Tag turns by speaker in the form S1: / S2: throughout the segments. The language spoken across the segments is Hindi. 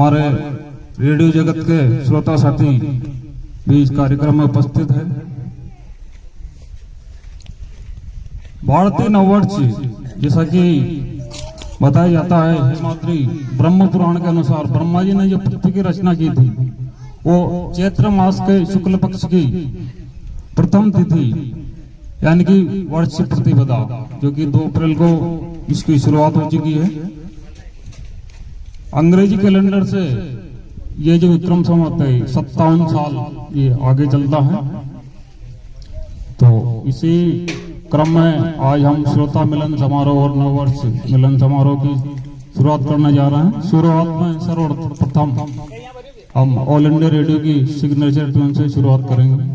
S1: हमारे रेडियो जगत के श्रोता साथी भी इस कार्यक्रम में उपस्थित है। भारतीय नववर्ष जैसा कि बताया जाता है, हेमाद्री ब्रह्म पुराण के अनुसार ब्रह्मा जी ने जो पृथ्वी की रचना की थी वो चैत्र मास के शुक्ल पक्ष की प्रथम तिथि यानी कि वर्ष प्रतिपदा, जो कि 2 अप्रैल को इसकी शुरुआत हो चुकी है। अंग्रेजी कैलेंडर से ये जो विक्रम संवत है 57 साल ये आगे चलता है। तो इसी क्रम में आज हम श्रोता मिलन समारोह और नववर्ष मिलन समारोह की शुरुआत करने जा रहे हैं। शुरुआत में सर्वप्रथम हम ऑल इंडिया रेडियो की सिग्नेचर ट्यून से शुरुआत करेंगे।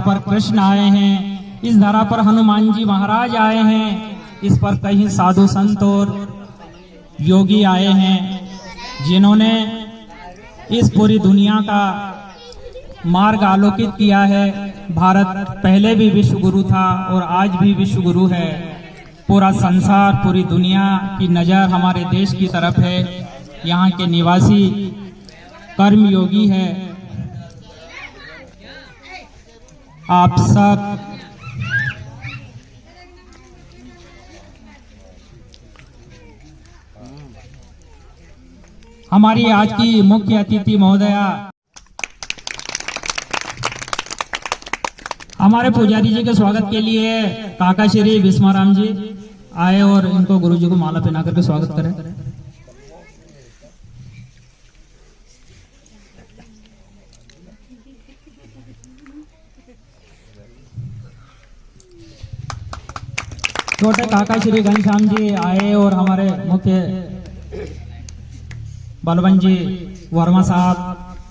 S2: पर कृष्ण आए हैं, इस धरा पर हनुमान जी महाराज आए हैं, इस पर कई साधु संत और योगी आए हैं, जिन्होंने इस पूरी दुनिया का मार्ग आलोकित किया है। भारत पहले भी विश्व गुरु था और आज भी विश्व गुरु है। पूरा संसार, पूरी दुनिया की नजर हमारे देश की तरफ है। यहाँ के निवासी कर्म योगी है। आप सब हमारी आज की मुख्य अतिथि महोदया हमारे पुजारी जी के स्वागत के लिए काका श्री विस्माराम जी आए और इनको गुरु जी को माला पहना करके स्वागत करें। छोटे काका श्री घनश्याम जी आए और हमारे मुख्य बलवंत जी वर्मा साहब,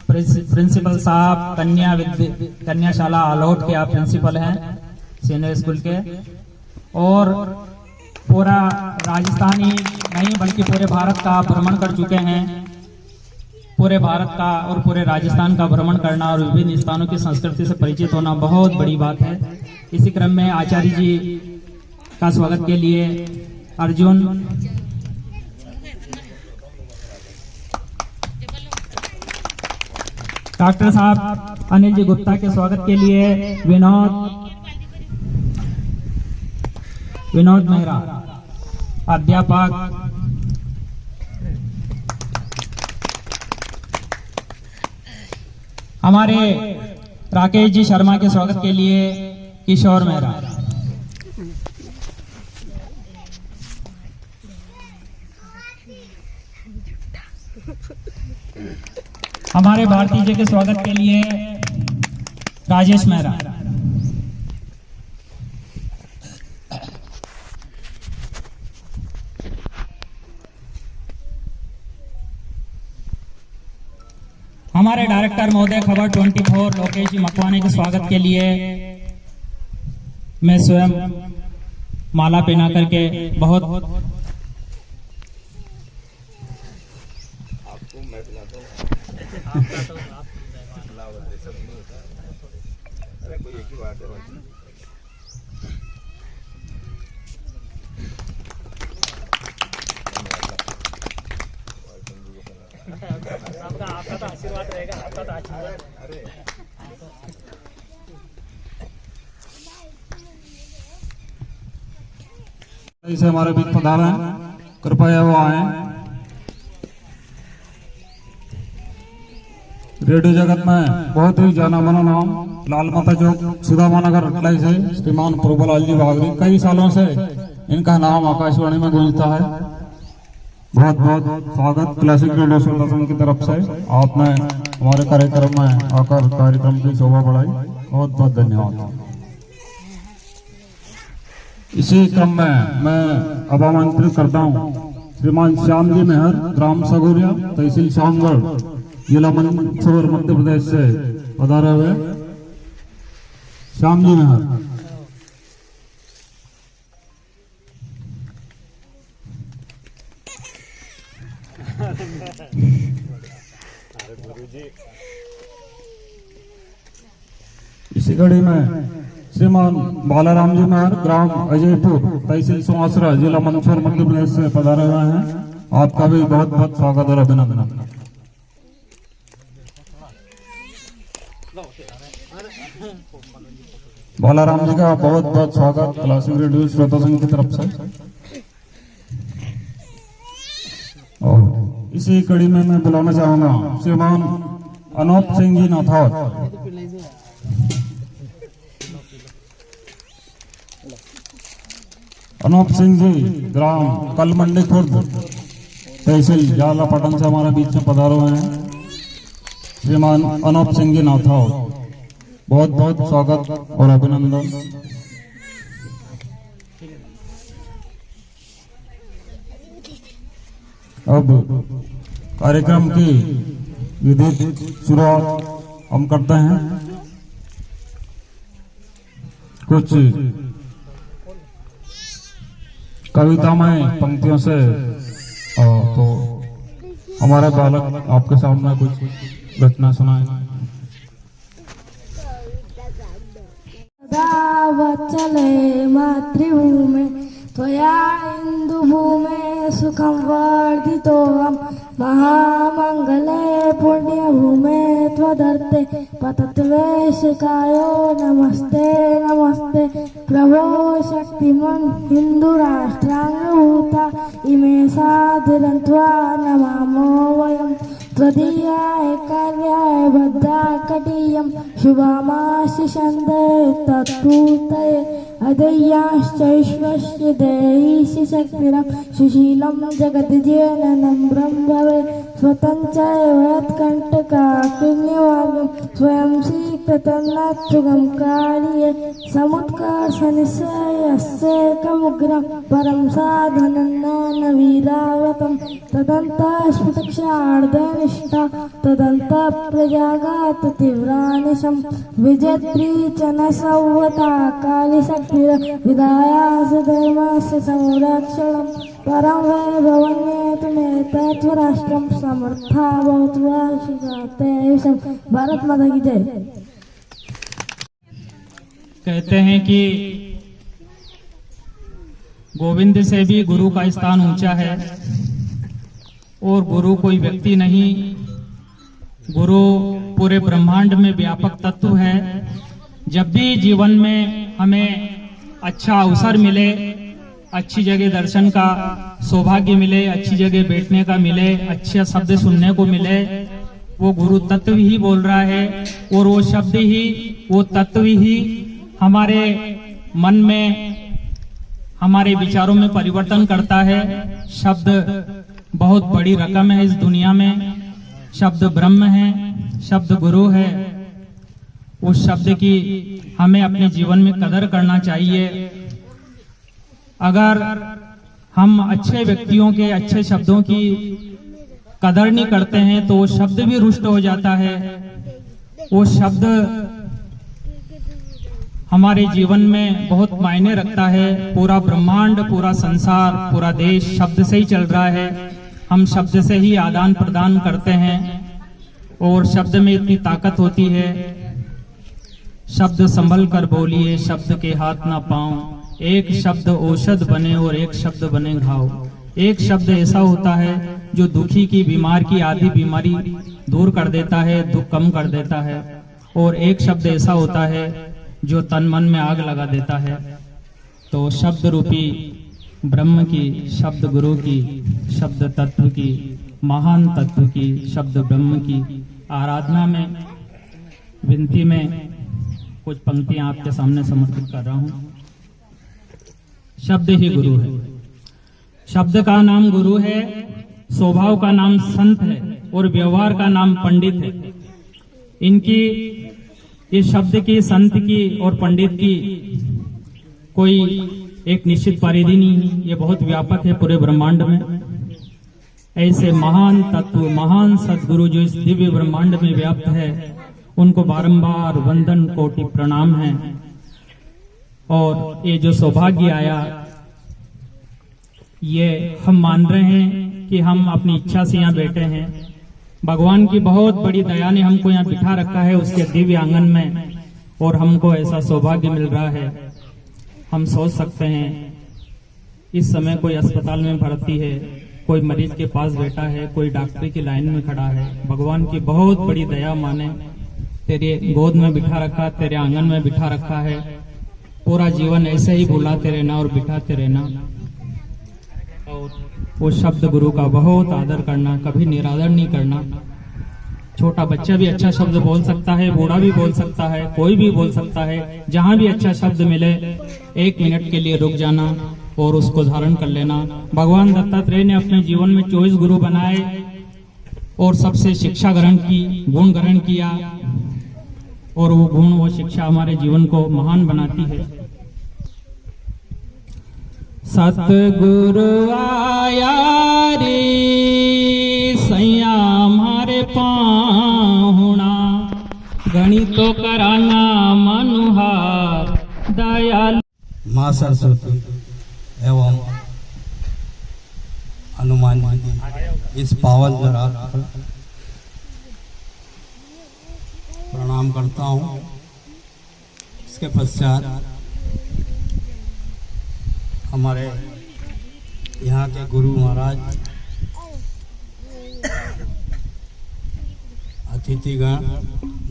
S2: प्रिंसिपल साहब, कन्याशाला आलोट के आप प्रिंसिपल हैं सीनियर स्कूल के, और पूरा राजस्थानी नहीं बल्कि पूरे भारत का भ्रमण कर चुके हैं। पूरे भारत का और पूरे राजस्थान का भ्रमण करना और विभिन्न स्थानों की संस्कृति से परिचित होना बहुत बड़ी बात है। इसी क्रम में आचार्य जी का स्वागत के लिए अर्जुन, डॉक्टर साहब अनिल जी गुप्ता के स्वागत के लिए विनोद मेहरा अध्यापक, हमारे राकेश जी शर्मा के स्वागत के लिए किशोर मेहरा, हमारे भारती जी के स्वागत के लिए राजेश मेहरा, हमारे डायरेक्टर महोदय खबर 24 लोकेश जी मकवाने के स्वागत के लिए मैं स्वयं माला पहना करके बहुत
S3: आपका तो आशीर्वाद रहेगा, आपका तो आशीर्वाद।
S1: इसे हमारे बीच पधारे हैं, कृपया वो आए। रेडियो जगत में बहुत ही जाना माना नाम लाल माता चौक सुदामा नगर अटलाई से श्रीमान प्रभुलाल जी बागरी, कई सालों से इनका नाम आकाशवाणी में गूंजता है। बहुत बहुत स्वागत क्लासिक रेडियो श्रोता संघ की तरफ से, आपने हमारे कार्यक्रम में आकर कार्यक्रम की शोभा बढ़ाई, बहुत बहुत धन्यवाद। इसी क्रम में मैं अब आमंत्रित करता हूँ श्रीमान श्याम जी मेहर, ग्राम सगोरिया, तहसील शामगढ़, जिला मंदसौर, मध्य प्रदेश से पधारे हुए श्याम जी मेहर। इसी कड़ी में श्रीमान बालाराम जी मेहर, ग्राम अजयपुर, तहसील सुमासरा, जिला मंदसौर, मध्य प्रदेश से पधारे हुए हैं। आपका भी बहुत बहुत स्वागत और अभिनंदन। बालाराम जी का बहुत बहुत स्वागत क्लासिक रेडियो श्रोता संघ की तरफ से। और इसी कड़ी में मैं बुलाना चाहूंगा श्रीमान अनूप सिंह जी नाथौर, अनूप सिंह जी, ग्राम कलमंडी खुर्द, तहसील झालापटन से हमारे बीच में पधारे हुए हैं श्रीमान अनूप सिंह जी नाथौर, बहुत बहुत स्वागत और अभिनंदन। अब कार्यक्रम की विधिक शुरुआत हम करते हैं। कुछ कवितामय पंक्तियों से तो हमारे बालक आपके सामने कुछ रचना सुनाए।
S4: वत्सले मातृभूमे त्वया इन्दुभूमे सुखं वर्धितोऽहं महामङ्गले पुण्यभूमे त्वदर्थे पतत्वेशिकायो नमस्ते नमस्ते प्रभो शक्तिमन् हिन्दुराष्ट्राङ्गभूता इमे साधिरन्त्वा नमामो वयं त्वदीयाय कार्याय भद्राकटीयं शुभामाशिषन्दे तत्पूर्तये अदय्याश्चैश्वस्य देयीशि शक्तिरं सुशीलं जगद्जेननं ब्रह्मवे स्वतञ्चैवत्कण्टकाकृण्यवागं स्वयं श्रीकृतन्नात्युगं कार्ये समुत्कर्षनिश्चयस्येकमुग्रं परं साधनं न वीरावतं तदन्तः स्फुटक्षार्धनिष्ठा तदन्तः प्रजागात तीव्रानिशं विजयत्रीचन संवता कालिशक्तिर्विदायास धर्मस्य संरक्षणं परं वैभवन्येतु मे तत्त्वराष्ट्रं समर्था भवतु राष्ट्रं। भारत माता की जय।
S2: कहते हैं कि गोविंद से भी गुरु का स्थान ऊंचा है और गुरु कोई व्यक्ति नहीं, गुरु पूरे ब्रह्मांड में व्यापक तत्व है। जब भी जीवन में हमें अच्छा अवसर मिले, अच्छी जगह दर्शन का सौभाग्य मिले, अच्छी जगह बैठने का मिले, अच्छे शब्द सुनने को मिले, वो गुरु तत्व ही बोल रहा है और वो शब्द ही, वो तत्व ही हमारे मन में, हमारे विचारों में परिवर्तन करता है। शब्द बहुत बड़ी रकम है इस दुनिया में, शब्द ब्रह्म है, शब्द गुरु है। उस शब्द की हमें अपने जीवन में कदर करना चाहिए। अगर हम अच्छे व्यक्तियों के अच्छे शब्दों की कदर नहीं करते हैं तो वो शब्द भी रुष्ट हो जाता है। वो शब्द हमारे जीवन में बहुत मायने रखता है। पूरा ब्रह्मांड, पूरा संसार, पूरा देश शब्द से ही चल रहा है। हम शब्द से ही आदान प्रदान करते हैं और शब्द में इतनी ताकत होती है। शब्द संभल कर बोलिए, शब्द के हाथ ना पांव। एक शब्द औषध बने और एक शब्द बने घाव। एक शब्द ऐसा होता है जो दुखी की, बीमार की आदि बीमारी दूर कर देता है, दुख कम कर देता है। और एक शब्द ऐसा होता है जो तन मन में आग लगा देता है। तो शब्द रूपी ब्रह्म की, शब्द गुरु की, शब्द तत्व की, महान तत्व की, शब्द ब्रह्म की आराधना में, विनती में कुछ पंक्तियां आपके सामने समर्पित कर रहा हूं। शब्द ही गुरु है। शब्द का नाम गुरु है, स्वभाव का नाम संत है और व्यवहार का नाम पंडित है। इनकी, इस शब्द की, संत की और पंडित की कोई एक निश्चित परिधि नहीं है। ये बहुत व्यापक है पूरे ब्रह्मांड में। ऐसे महान तत्व, महान सदगुरु जो इस दिव्य ब्रह्मांड में व्याप्त है, उनको बारंबार वंदन, कोटि प्रणाम है। और ये जो सौभाग्य आया, ये हम मान रहे हैं कि हम अपनी इच्छा से यहाँ बैठे हैं। भगवान की बहुत बड़ी दया ने हमको यहाँ बिठा रखा है उसके दिव्य आंगन में, और हमको ऐसा सौभाग्य मिल रहा है। हम सोच सकते हैं इस समय कोई अस्पताल में भर्ती है, कोई मरीज के पास बैठा है, कोई डॉक्टरी की लाइन में खड़ा है। भगवान की बहुत बड़ी दया माने, तेरे गोद में बिठा रखा, तेरे आंगन में बिठा रखा है। पूरा जीवन ऐसे ही बुलाते रहना और बिठाते रहना, और वो शब्द गुरु का बहुत आदर करना, कभी निरादर नहीं करना। छोटा बच्चा भी अच्छा शब्द बोल सकता है, बूढ़ा भी बोल सकता है, कोई भी बोल सकता है। जहां भी अच्छा शब्द मिले 1 मिनट के लिए रुक जाना और उसको धारण कर लेना। भगवान दत्तात्रेय ने अपने जीवन में 24 गुरु बनाए और सबसे शिक्षा ग्रहण की, गुण ग्रहण किया, और वो गुण, वो शिक्षा हमारे जीवन को महान बनाती है। सतगुरु आया रे सैया हमारे पाहुणा, गणितो कराना मनुहार दयाल।
S5: माँ सरस्वती एवं हनुमान जी की इस पावन धरा पर प्रणाम करता हूँ। इसके पश्चात हमारे यहाँ के गुरु महाराज, अतिथिगण,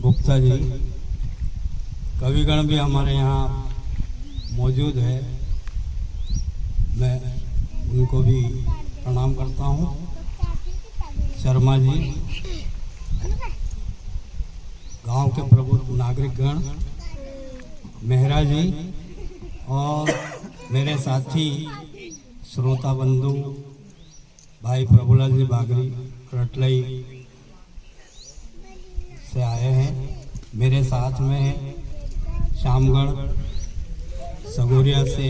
S5: गुप्ता जी, कविगण भी हमारे यहाँ मौजूद है। मैं उनको भी प्रणाम करता हूँ। शर्मा जी, गांव के प्रबुद्ध नागरिकगण, मेहरा जी और मेरे साथी श्रोता बंधु भाई प्रभुलाल जी बागरी रटलई से आए हैं। मेरे साथ में श्यामगढ़ सगोरिया से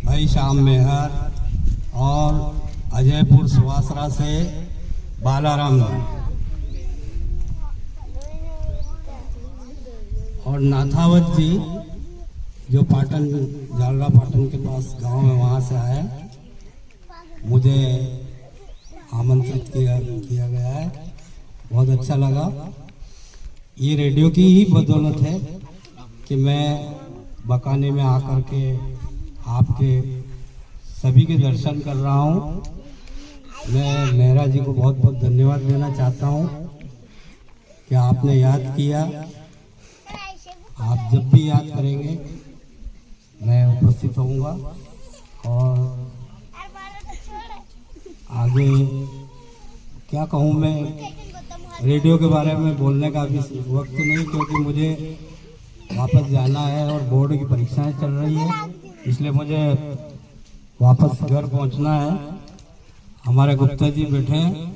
S5: भाई श्याम मेहर और अजयपुर सुवासरा से बालाराम और नाथावत जी जो पाटन, जालरा पाटन के पास गांव है, वहाँ से आया। मुझे आमंत्रित किया गया है, बहुत अच्छा लगा। ये रेडियो की ही बदौलत है कि मैं बकाने में आकर के आपके सभी के दर्शन कर रहा हूँ। मैं मेहरा जी को बहुत बहुत धन्यवाद देना चाहता हूँ कि आपने याद किया। आप जब भी याद करेंगे मैं उपस्थित होऊंगा। और आगे क्या कहूँ, मैं रेडियो के बारे में बोलने का अभी वक्त नहीं, क्योंकि मुझे वापस जाना है और बोर्ड की परीक्षाएं चल रही है, इसलिए मुझे वापस घर पहुंचना है। हमारे गुप्ता जी बैठे हैं,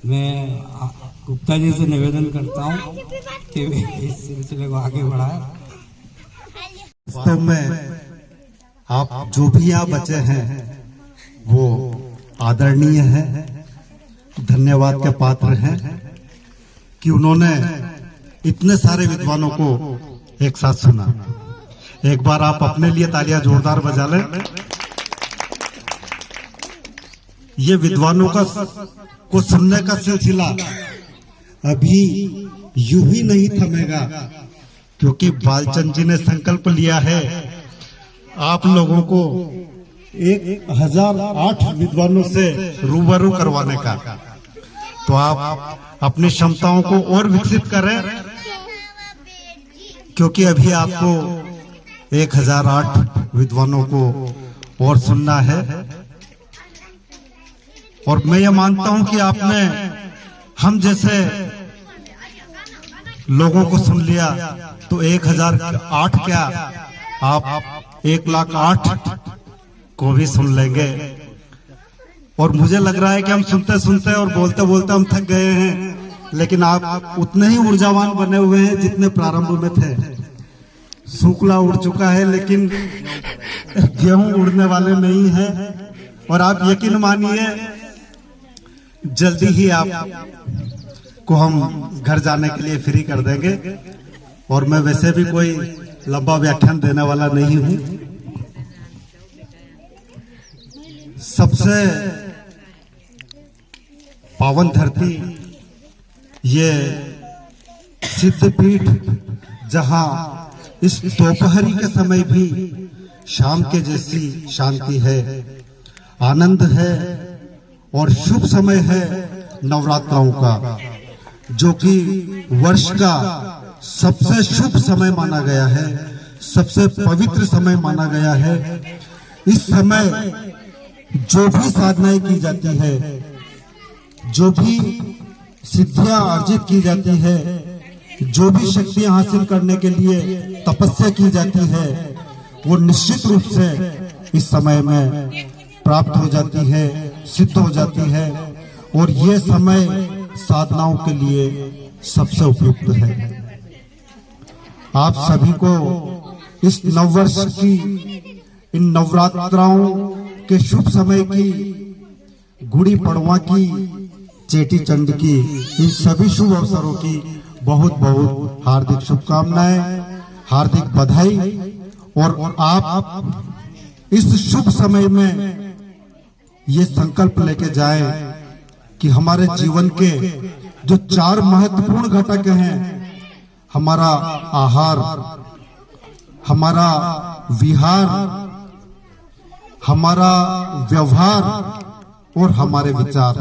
S5: मैं गुप्ता जी से निवेदन करता हूं कि इस सिलसिले को आगे बढ़ाएं।
S6: वास्तव में आप जो भी यहाँ बचे हैं वो आदरणीय हैं, धन्यवाद के पात्र हैं कि उन्होंने इतने सारे विद्वानों को एक साथ सुना। एक बार आप अपने लिए तालियां जोरदार बजा लें। ये विद्वानों को सुनने का सिलसिला अभी यूं ही नहीं थमेगा, क्योंकि बालचंद जी ने संकल्प लिया है आप लोगों को 1008 विद्वानों से रूबरू करवाने का। तो आप अपनी क्षमताओं को और विकसित करें, क्योंकि अभी आपको 1008 विद्वानों को और सुनना है। और मैं ये मानता हूं कि आपने हम जैसे लोगों को सुन लिया तो 1008 क्या, आप 1,08,000 को भी सुन लेंगे। और मुझे लग रहा है कि हम सुनते सुनते और बोलते बोलते हम थक गए हैं, लेकिन आप उतने ही ऊर्जावान बने हुए हैं जितने प्रारंभ में थे। सूखला उड़ चुका है, लेकिन गेहूं उड़ने वाले नहीं है। और आप यकीन मानिए, जल्दी ही आप को हम घर जाने के लिए फ्री कर देंगे। और मैं वैसे भी कोई लंबा व्याख्यान देने वाला नहीं हूं। सबसे पावन धरती ये सिद्धपीठ, जहां इस दोपहरी के समय भी शाम के जैसी शांति है, आनंद है और शुभ समय है नवरात्राओं का, जो कि वर्ष का सबसे शुभ समय माना गया है, सबसे पवित्र समय माना गया है। इस समय जो भी साधनाएं की जाती है, जो भी सिद्धियां अर्जित की जाती है, जो भी शक्तियां हासिल करने के लिए तपस्या की जाती है, वो निश्चित रूप से इस समय में प्राप्त हो जाती है, सिद्ध हो जाती है। और ये समय साधनाओं के लिए सबसे उपयुक्त है। आप सभी को इस नववर्ष की, इन नवरात्राओं के शुभ समय की, गुड़ी पड़वा की, चेटी चंड की, इन सभी शुभ अवसरों की बहुत बहुत हार्दिक शुभकामनाएं, हार्दिक बधाई। और आप इस शुभ समय में ये संकल्प लेके जाएं कि हमारे जीवन के जो 4 महत्वपूर्ण घटक हैं, हमारा आहार, हमारा विहार, हमारा व्यवहार और हमारे विचार,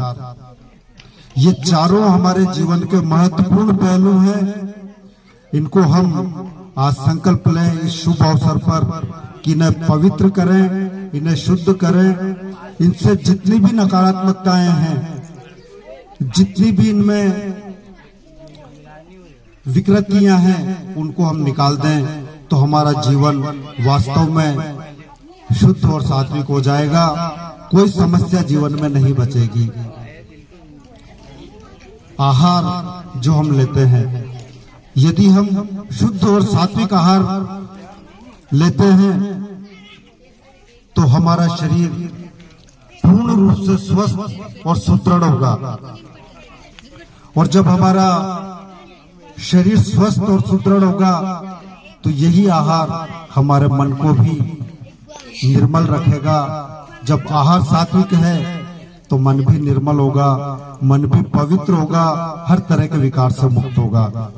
S6: ये चारों हमारे जीवन के महत्वपूर्ण पहलू हैं। इनको हम आज संकल्प लें इस शुभ अवसर पर कि इन्हें पवित्र करें, इन्हें शुद्ध करें। इनसे जितनी भी नकारात्मकताएं हैं, जितनी भी इनमें विकृतियां हैं, उनको हम निकाल दें, तो हमारा जीवन वास्तव में शुद्ध और सात्विक हो जाएगा। कोई समस्या जीवन में नहीं बचेगी। आहार जो हम लेते हैं, यदि हम शुद्ध और सात्विक आहार लेते हैं तो हमारा शरीर पूर्ण रूप से स्वस्थ और सुदृढ़ होगा। और जब हमारा शरीर स्वस्थ और सुदृढ़ होगा तो यही आहार हमारे मन को भी निर्मल रखेगा। जब आहार सात्विक है तो मन भी निर्मल होगा, मन भी पवित्र होगा, हर तरह के विकार से मुक्त होगा।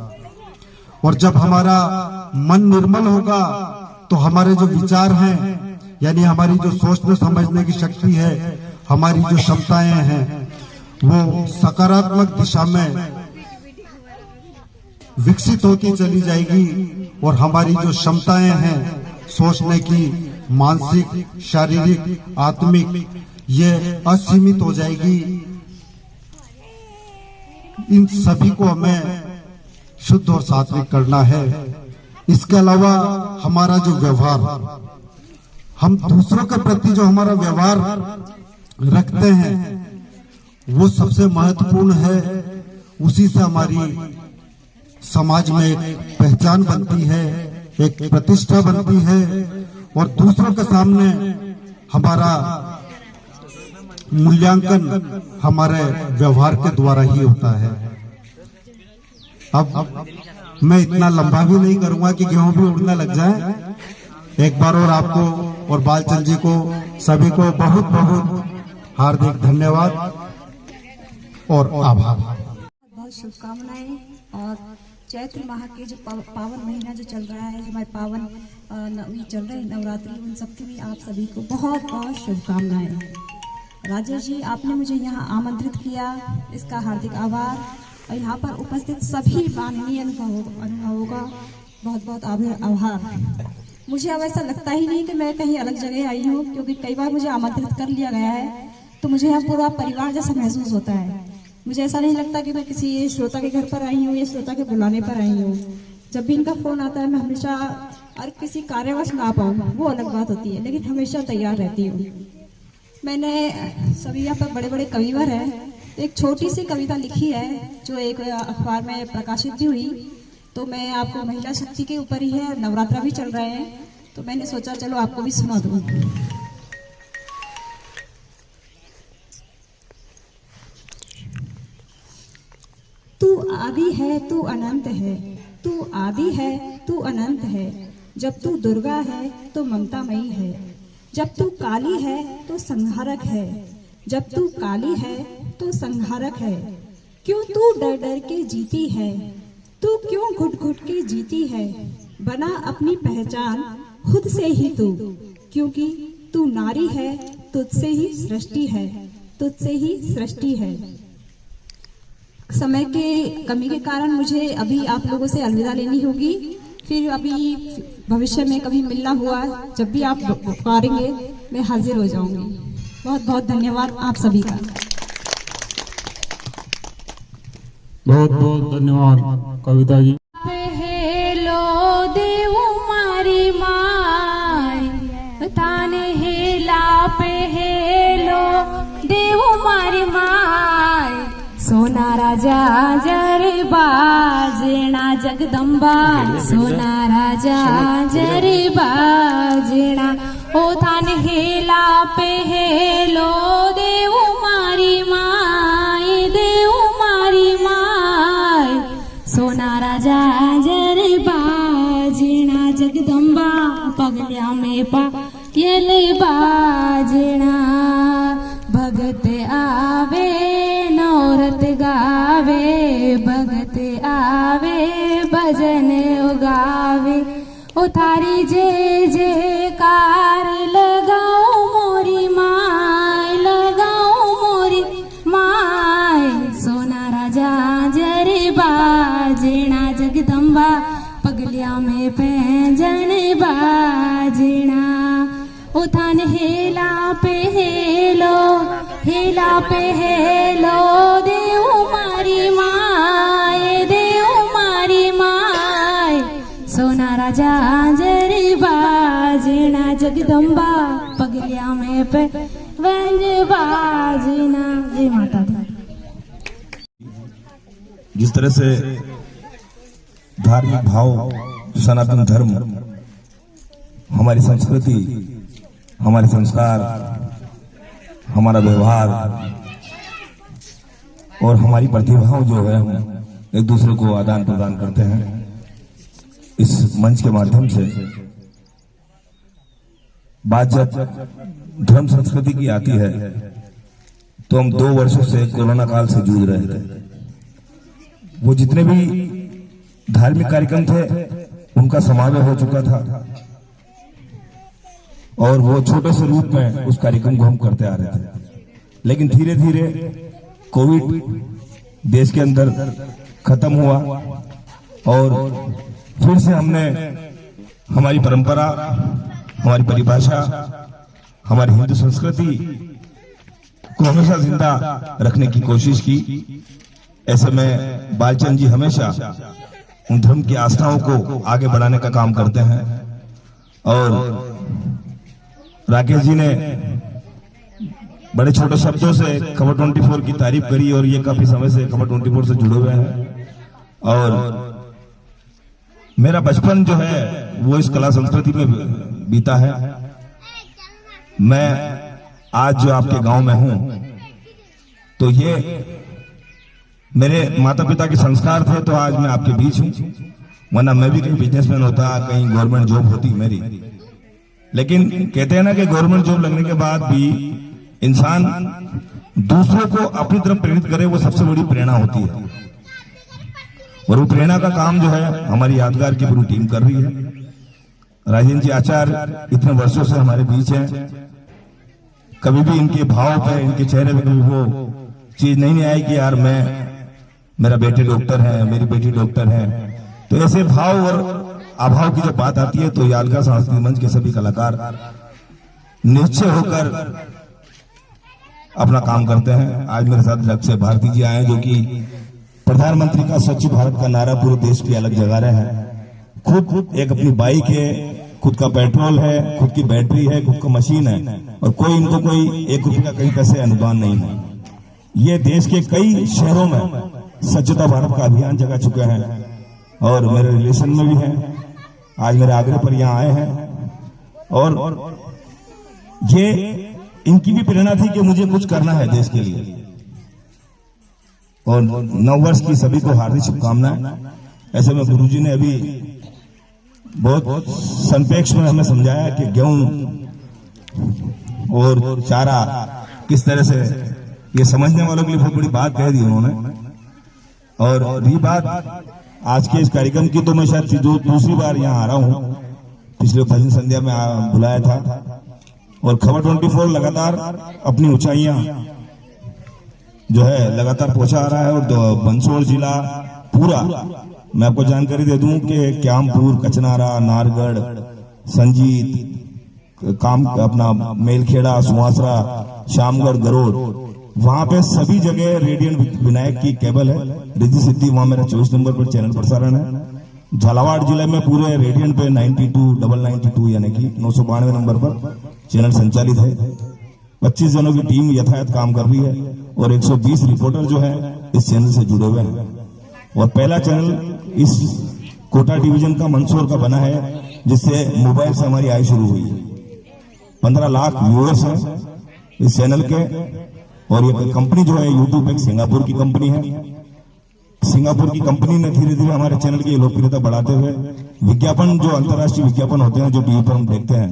S6: और जब हमारा मन निर्मल होगा तो हमारे जो विचार हैं, यानी हमारी जो सोचने समझने की शक्ति है, हमारी जो क्षमताएं हैं, वो सकारात्मक दिशा में विकसित होती चली जाएगी। और हमारी जो क्षमताएं हैं सोचने की, मानसिक, शारीरिक, आत्मिक, ये असीमित हो जाएगी। इन सभी को हमें शुद्ध और सात्विक करना है। इसके अलावा हमारा जो व्यवहार, हम दूसरों के प्रति जो हमारा व्यवहार रखते हैं, वो सबसे महत्वपूर्ण है। उसी से हमारी समाज में एक पहचान बनती है, एक प्रतिष्ठा बनती है और दूसरों के सामने हमारा मूल्यांकन हमारे व्यवहार के द्वारा ही होता है। अब मैं इतना लंबा भी नहीं करूंगा कि गेहूं भी उड़ने लग जाए। एक बार और आपको और बालचंद जी को सभी को बहुत बहुत हार्दिक धन्यवाद और आभार।
S7: बहुत शुभकामनाएं। और चैत्र माह के जो पावन महीना जो चल रहा है, हमारे पावन नवमी चल रहे नवरात्रि, उन सबकी भी आप सभी को बहुत बहुत शुभकामनाएं। राजेश जी, आपने मुझे यहाँ आमंत्रित किया, इसका हार्दिक आभार। और यहाँ पर उपस्थित सभी माननीय अनुभवों का बहुत बहुत आभार। मुझे अब ऐसा लगता ही नहीं कि मैं कहीं अलग जगह आई हूँ, क्योंकि कई बार मुझे आमंत्रित कर लिया गया है तो मुझे यहाँ पूरा परिवार जैसा महसूस होता है। मुझे ऐसा नहीं लगता कि मैं किसी श्रोता के घर पर आई हूँ या श्रोता के बुलाने पर आई हूँ। जब भी इनका फोन आता है मैं हमेशा, और किसी कार्यवश ना आ पाऊँ वो अलग बात होती है, लेकिन हमेशा तैयार रहती हूँ। मैंने सभी यहाँ पर बड़े बड़े कविवर हैं, एक छोटी सी कविता लिखी है जो एक अखबार में प्रकाशित भी हुई। तो मैं आपको, महिला शक्ति के ऊपर ही है, नवरात्रा भी चल रहे हैं, तो मैंने सोचा चलो आपको भी सुना दूँ। तू आदि है तू अनंत है, तू आदि है तू अनंत है, जब तू दुर्गा है तो ममतामयी है, जब तू काली है तो संहारक है, जब तू काली है तो संहारक है। क्यों तू डर डर के जीती है, तू क्यों घुट घुट के जीती है, बना अपनी पहचान खुद से ही तू, क्योंकि तू नारी है, तुझसे ही सृष्टि है, तुझसे ही सृष्टि है। समय के कमी के कारण मुझे अभी आप लोगों से अलविदा लेनी होगी, फिर अभी भविष्य में कभी मिलना हुआ, जब भी आप पुकारेंगे मैं हाजिर हो जाऊंगी। बहुत बहुत धन्यवाद आप सभी का।
S1: बहुत बहुत धन्यवाद कविता जी।
S8: हेलो देव मारी माय, ताने हेला पे हेलो देव मारी माय, सोना राजा जर बाजना जगदंबा, सोना राजा जर बाजना, ओ थान हेला पे हेलो देव मारी माय, देव मारी माय, सोना राजा जर बाजना जगदंबा, पगलिया में पायल बाजना, भगत आवे नौरत गावे, भगत आवे भजन उगावे, ओ थारी जय जयकार लगाओ मोरी माय, लगाओ मोरी माय, सोना राजा जर बाजना जगदम्बा, पगलिया में पैंजन बाजना, ओ थान हेला पे हेलो, हेला पे हेलो देव मारी माय, देव मारी माय, सोना राजा जर बाजना जगदम्बा, पगलिया में पे वंज बाजना। जय माता दी।
S9: जिस तरह से धार्मिक भाव, सनातन धर्म, हमारी संस्कृति, हमारे संस्कार, हमारा व्यवहार और हमारी प्रतिभाओं जो है, हम एक दूसरे को आदान प्रदान करते हैं इस मंच के माध्यम से। बात जब धर्म संस्कृति की आती है तो हम 2 वर्षों से कोरोना काल से जूझ रहे थे। वो जितने भी धार्मिक कार्यक्रम थे उनका समारोह हो चुका था और वो छोटे से रूप में उस कार्यक्रम को हम करते आ रहे थे, लेकिन धीरे धीरे कोविड देश के अंदर खत्म हुआ और फिर से हमने हमारी परंपरा, हमारी परिभाषा, हमारी हिंदू संस्कृति को हमेशा जिंदा रखने की कोशिश की। ऐसे में बालचंद जी हमेशा उन धर्म की आस्थाओं को आगे बढ़ाने का काम करते हैं और राकेश जी ने बड़े छोटे शब्दों से खबर 24 की तारीफ करी और ये काफी समय से खबर 24 से जुड़े हुए हैं और मेरा बचपन जो है वो इस कला संस्कृति में बीता है। मैं आज जो आपके गांव में हूं तो ये मेरे माता पिता के संस्कार थे, तो आज मैं आपके बीच हूं वरना मैं भी कहीं बिजनेसमैन होता, कहीं गवर्नमेंट जॉब होती मेरी। लेकिन कहते हैं ना कि गवर्नमेंट जॉब लगने के बाद भी इंसान दूसरों को अपनी तरफ प्रेरित करे, वो सबसे बड़ी प्रेरणा होती है। और वो प्रेरणा का काम जो है हमारी यादगार की पूरी टीम कर रही है। राजेंद्र जी आचार्य इतने वर्षों से हमारे बीच हैं, कभी भी इनके भाव पे, इनके चेहरे पे कभी वो चीज नहीं आई कि यार मेरा बेटे डॉक्टर है, मेरी बेटी डॉक्टर है। तो ऐसे भाव और अभाव की जब बात आती है तो यादगार सांस्कृतिक मंच के सभी कलाकार निश्चय होकर अपना काम करते हैं। आज मेरे साथ लक्ष्य भारती जी आए हैं, जो कि प्रधानमंत्री का स्वच्छ भारत का नारा पूरे देश की अलग जगह रहे हैं। खुद एक अपनी बाइक है, खुद का पेट्रोल है, खुद की बैटरी है, खुद का मशीन है, और कोई इनको कोई 1 रुपये का कहीं पैसे अनुदान नहीं है। ये देश के कई शहरों में स्वच्छता भारत का अभियान चला चुके हैं और मेरे रिलेशन में भी हैं। आज मेरे आग्रह पर यहाँ आए हैं और ये इनकी भी प्रेरणा थी कि मुझे कुछ करना है देश के लिए। और नववर्ष की सभी को हार्दिक शुभकामनाएं। ऐसे में गुरुजी ने अभी बहुत संपेक्ष में हमें समझाया कि गेहूं और चारा किस तरह से, ये समझने वालों के लिए बहुत बड़ी बात कह दी उन्होंने। और रही बात आज के इस कार्यक्रम की, तो मैं शायद दूसरी बार यहाँ आ रहा हूँ। पिछले भजन संध्या में बुलाया था और खबर 24 लगातार अपनी ऊंचाइयां जो है लगातार पहुंचा आ रहा है। और मंदसौर जिला पूरा, मैं आपको जानकारी दे दूं कि क्यामपुर, कचनारा, नारगढ़, संजीत, काम अपना मेलखेड़ा, सुहासरा, शामगढ़, गरोड़, वहां पे सभी जगह रेडियंट विनायक की केबल है। रिद्धि सिद्धि वहां मेरा 24 नंबर पर चैनल प्रसारण है। झालावाड़ जिले में पूरे रेडियंट पे 92 यानी कि 992 नंबर पर चैनल संचालित है। 25 जनों की टीम यथायथ काम कर रही है और 120 रिपोर्टर जो है इस चैनल से जुड़े हुए हैं। और पहला चैनल इस कोटा डिवीजन का मंदसौर का बना है, जिससे मोबाइल से हमारी आई शुरू हुई है। 15 लाख व्यूअर्स हैं इस चैनल के। और ये कंपनी जो है यूट्यूब एक सिंगापुर की कंपनी है। सिंगापुर की कंपनी ने धीरे धीरे हमारे चैनल की लोकप्रियता बढ़ाते हुए विज्ञापन, जो अंतर्राष्ट्रीय विज्ञापन होते हैं जो टीवी पर हम देखते हैं,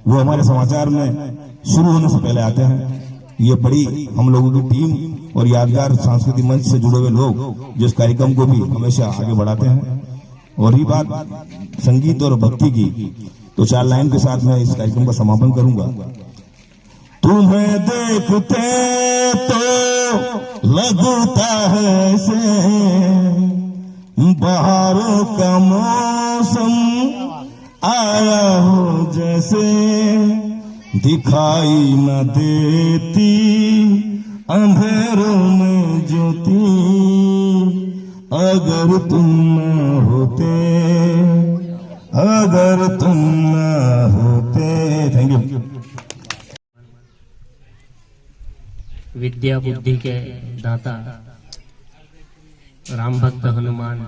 S9: वो हमारे समाचार में शुरू होने से पहले आते हैं। ये बड़ी हम लोगों की टीम और यादगार सांस्कृतिक मंच से जुड़े हुए लोग जो इस कार्यक्रम को भी हमेशा आगे बढ़ाते हैं। और ही बात संगीत और भक्ति की, तो 4 लाइन के साथ मैं इस कार्यक्रम का समापन करूंगा। तुम्हें देखते तो लगता है से बहारों का मौसम आया हो जैसे, दिखाई न देती अंधेरों में ज्योति, अगर तुम न होते, अगर तुम न होते। Thank you.
S3: विद्या बुद्धि के दाता राम भक्त हनुमान,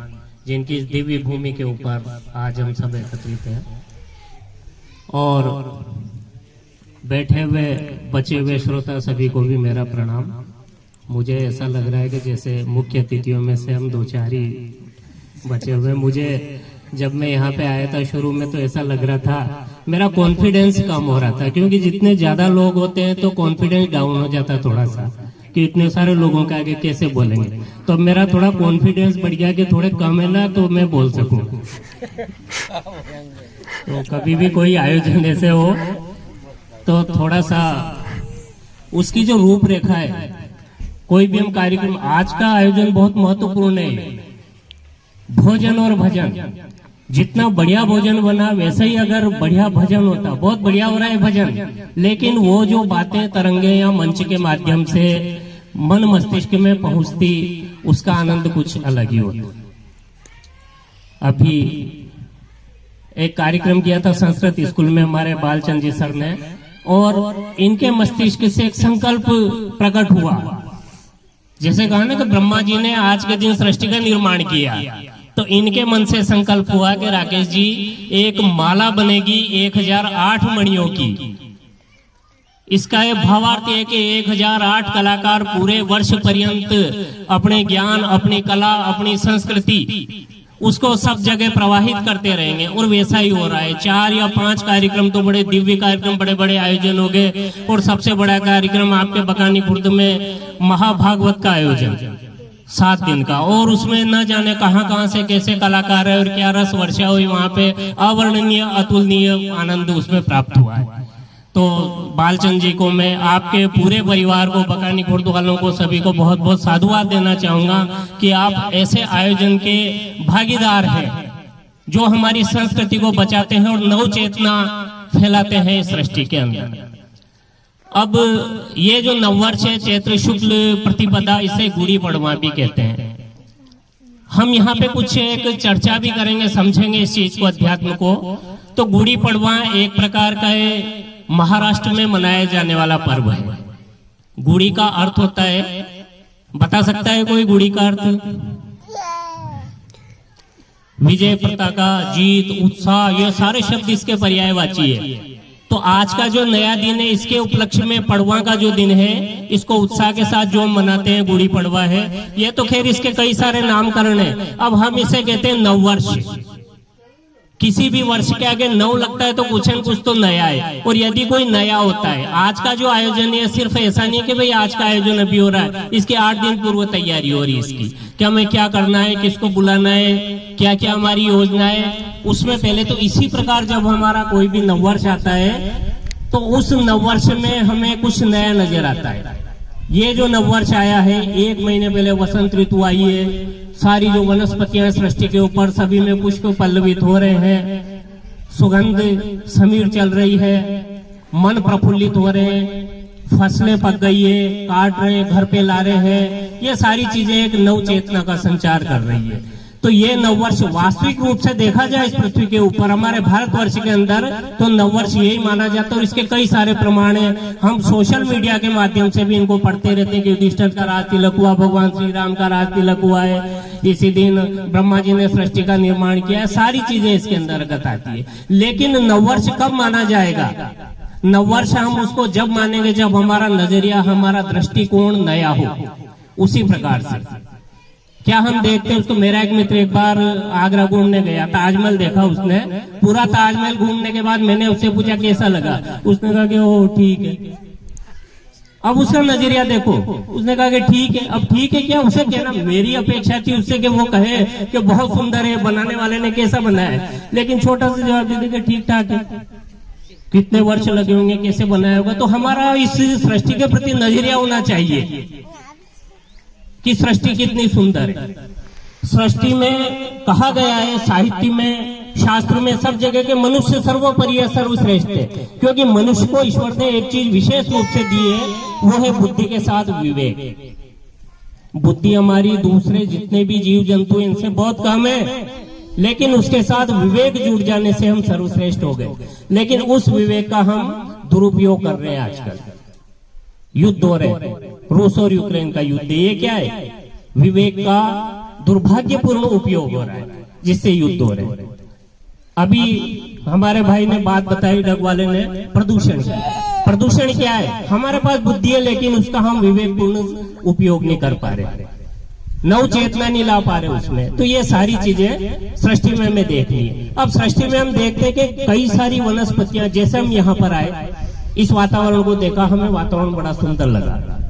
S3: जिनकी इस दिव्य भूमि के ऊपर आज हम सब एकत्रित हैं, और बैठे हुए बचे हुए श्रोता सभी को भी मेरा प्रणाम। मुझे ऐसा लग रहा है कि जैसे मुख्य अतिथियों में से हम 2-4 ही बचे हुए। मुझे जब मैं यहाँ पे आया था शुरू में तो ऐसा लग रहा था, मेरा कॉन्फिडेंस कम हो रहा था, क्योंकि जितने ज्यादा लोग होते हैं तो कॉन्फिडेंस डाउन हो जाता है थोड़ा सा, कि इतने सारे लोगों के आगे कैसे बोलेंगे। तो मेरा थोड़ा कॉन्फिडेंस बढ़ गया कि थोड़े कम है ना तो मैं बोल सकूं। तो कभी भी कोई आयोजन ऐसे हो तो थोड़ा सा उसकी जो रूपरेखा है, कोई भी हम कार्यक्रम, आज का आयोजन बहुत महत्वपूर्ण है। भोजन और भजन, जितना बढ़िया भोजन बना वैसे ही अगर बढ़िया भजन होता, बहुत बढ़िया हो रहा है भजन, लेकिन वो जो बातें तरंगे या मंच के माध्यम से मन मस्तिष्क में पहुंचती, उसका आनंद कुछ अलग ही होता। अभी एक कार्यक्रम किया था संस्कृत स्कूल में हमारे बालचंद जी सर ने, और इनके मस्तिष्क से एक संकल्प प्रकट हुआ। जैसे कहा ना कि ब्रह्मा जी ने आज के दिन सृष्टि का निर्माण किया, तो इनके मन से संकल्प हुआ कि राकेश जी एक माला बनेगी 1008 मणियों की। इसका ये भावार्थ है कि 1008 कलाकार पूरे वर्ष पर्यंत अपने ज्ञान, अपनी कला, अपनी संस्कृति उसको सब जगह प्रवाहित करते रहेंगे। और वैसा ही हो रहा है। 4 या 5 कार्यक्रम तो बड़े दिव्य कार्यक्रम, बड़े बड़े आयोजन हो गए। और सबसे बड़ा कार्यक्रम आपके बकानी खुर्द में महाभागवत का आयोजन 7 दिन का, और उसमें न जाने कहां से कैसे कलाकार है और क्या रस वर्षा हुई वहां पे, अवर्णनीय अतुलनीय आनंद उसमें प्राप्त हुआ है। तो बालचंद जी को, मैं आपके पूरे परिवार को, बकानी खुर्द वालों को, सभी को बहुत बहुत साधुवाद देना चाहूंगा कि आप ऐसे आयोजन के भागीदार हैं जो हमारी संस्कृति को बचाते हैं और नव चेतना फैलाते हैं इस सृष्टि के अंदर। अब ये जो नववर्ष है चैत्र शुक्ल प्रतिपदा, इसे गुड़ी पड़वा भी कहते हैं। हम यहाँ पे कुछ एक चर्चा भी करेंगे, समझेंगे इस चीज को, अध्यात्म को। तो गुड़ी पड़वा एक प्रकार का महाराष्ट्र में मनाया जाने वाला पर्व है। गुड़ी का अर्थ होता है, बता सकता है कोई गुड़ी का अर्थ? विजय, पताका, जीत, उत्साह, ये सारे शब्द इसके पर्यायवाची है। तो आज का जो नया दिन है, इसके उपलक्ष्य में पड़वा का जो दिन है, इसको उत्साह के साथ जो हम मनाते हैं, गुड़ी पड़वा है। ये तो खैर इसके कई सारे नामकरण है। अब हम इसे कहते हैं नववर्ष। किसी भी वर्ष के आगे नव लगता है तो कुछ न कुछ तो नया है। और यदि कोई नया होता है, आज का जो आयोजन है सिर्फ ऐसा नहीं कि भाई आज का आयोजन अभी हो रहा है, इसके 8 दिन पूर्व तैयारी हो रही है इसकी, क्या हमें क्या करना है, किसको बुलाना है, क्या क्या हमारी योजना है। उसमें पहले तो इसी प्रकार जब हमारा कोई भी नववर्ष आता है तो उस नववर्ष में हमें कुछ नया नजर आता है। ये जो नववर्ष आया है, 1 महीने पहले वसंत ऋतु आई है। सारी जो वनस्पतियां सृष्टि के ऊपर सभी में पुष्प पल्लवित हो रहे हैं, सुगंध समीर चल रही है, मन प्रफुल्लित हो रहे हैं, फसलें पक गई है, काट रहे हैं, घर पे ला रहे हैं। ये सारी चीजें एक नव चेतना का संचार कर रही है। तो ये नववर्ष वास्तविक रूप से देखा जाए इस पृथ्वी के ऊपर, हमारे भारतवर्ष के अंदर, तो नववर्ष यही माना जाता है। और इसके कई सारे प्रमाण हैं। हम सोशल मीडिया के माध्यम से भी इनको पढ़ते रहते हैं कि युधिष्ठिर का राज तिलक हुआ, भगवान श्री राम का राज तिलक हुआ है, इसी दिन ब्रह्मा जी ने सृष्टि का निर्माण किया है। सारी चीजें इसके अंतर्गत आती है। लेकिन नववर्ष कब माना जाएगा? नववर्ष हम उसको जब मानेंगे जब हमारा नजरिया, हमारा दृष्टिकोण नया हो। उसी प्रकार से क्या हम देखते हैं उसको, मेरा एक मित्र एक बार आगरा घूमने गया, ताजमहल देखा उसने। पूरा ताजमहल घूमने के बाद मैंने उससे पूछा कैसा लगा, उसने कहा कि ओ ठीक है। अब उसका नजरिया देखो, उसने कहा कि ठीक है। अब ठीक है क्या, उसे कहना, मेरी अपेक्षा थी उससे कि वो कहे कि बहुत सुंदर है, बनाने वाले ने कैसा बनाया है। लेकिन छोटा सा जवाब दे दे ठीक ठाक है। कितने वर्ष लगे होंगे, कैसे बनाया होगा। तो हमारा इस सृष्टि के प्रति नजरिया होना चाहिए कि सृष्टि कितनी सुंदर है। सृष्टि में कहा गया है, साहित्य में, शास्त्र में, सब जगह के मनुष्य सर्वोपरि है, सर्वश्रेष्ठ है। क्योंकि मनुष्य को ईश्वर ने एक चीज विशेष रूप से दी है, वो है बुद्धि के साथ विवेक। बुद्धि हमारी दूसरे जितने भी जीव जंतु इनसे बहुत कम है, लेकिन उसके साथ विवेक जुड़ जाने से हम सर्वश्रेष्ठ हो गए। लेकिन उस विवेक का हम दुरुपयोग कर रहे हैं। आजकल युद्ध हो रहे, रूस और यूक्रेन का युद्ध, ये क्या है? विवेक का दुर्भाग्यपूर्ण उपयोग हो रहा है, जिससे युद्ध हो रहे हैं। अभी हमारे भाई ने बात बताई, डग वाले ने, प्रदूषण की। प्रदूषण क्या है? हमारे पास बुद्धि है लेकिन उसका हम विवेकपूर्ण उपयोग नहीं कर पा रहे, नव चेतना नहीं ला पा रहे उसमें। तो ये सारी चीजें सृष्टि में हमें देखनी है। अब सृष्टि में हम देखते हैं कि कई सारी वनस्पतियां, जैसे हम यहाँ पर आए, इस वातावरण को देखा, हमें वातावरण बड़ा सुंदर लगा।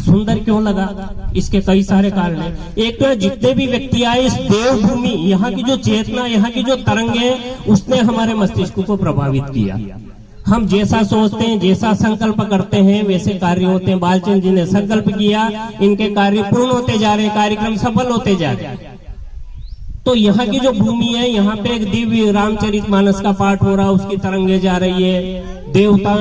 S3: सुंदर क्यों लगा? इसके कई सारे कारण हैं। एक तो जितने भी व्यक्ति आए इस देवभूमि, यहाँ की जो चेतना, यहाँ की जो तरंगे, उसने हमारे मस्तिष्क को प्रभावित किया। हम जैसा सोचते हैं, जैसा संकल्प करते हैं, वैसे कार्य होते हैं। बालचंद जी ने संकल्प किया, इनके कार्य पूर्ण होते जा रहे हैं, कार्यक्रम सफल होते जा रहे हैं। तो यहाँ की जो भूमि है, यहाँ पे एक दिव्य रामचरितमानस का पाठ हो रहा है, उसकी तरंगे जा रही है, देवता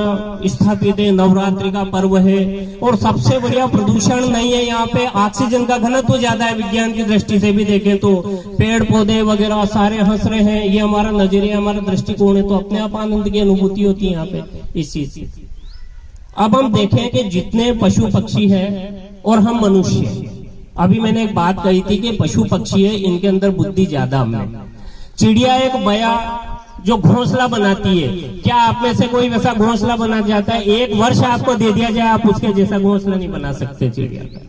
S3: स्थापित है, नवरात्रि का पर्व है। और सबसे बढ़िया, प्रदूषण नहीं है यहाँ पे, ऑक्सीजन का घनत्व ज्यादा है। विज्ञान की दृष्टि से भी देखें तो पेड़ पौधे वगैरह सारे हंस रहे हैं। ये हमारा नजरिया, हमारा दृष्टिकोण है, तो अपने आप आनंद की अनुभूति होती है यहाँ पे इस चीज से। अब हम देखें कि जितने पशु पक्षी है और हम मनुष्य हैं, अभी मैंने एक बात कही थी कि पशु पक्षी है, इनके अंदर बुद्धि ज्यादा हमें। चिड़िया एक बया जो घोंसला बनाती है, क्या आप में से कोई वैसा घोंसला बना जाता है? 1 वर्ष आपको दे दिया जाए, आप उसके जैसा घोंसला नहीं बना सकते चिड़िया का।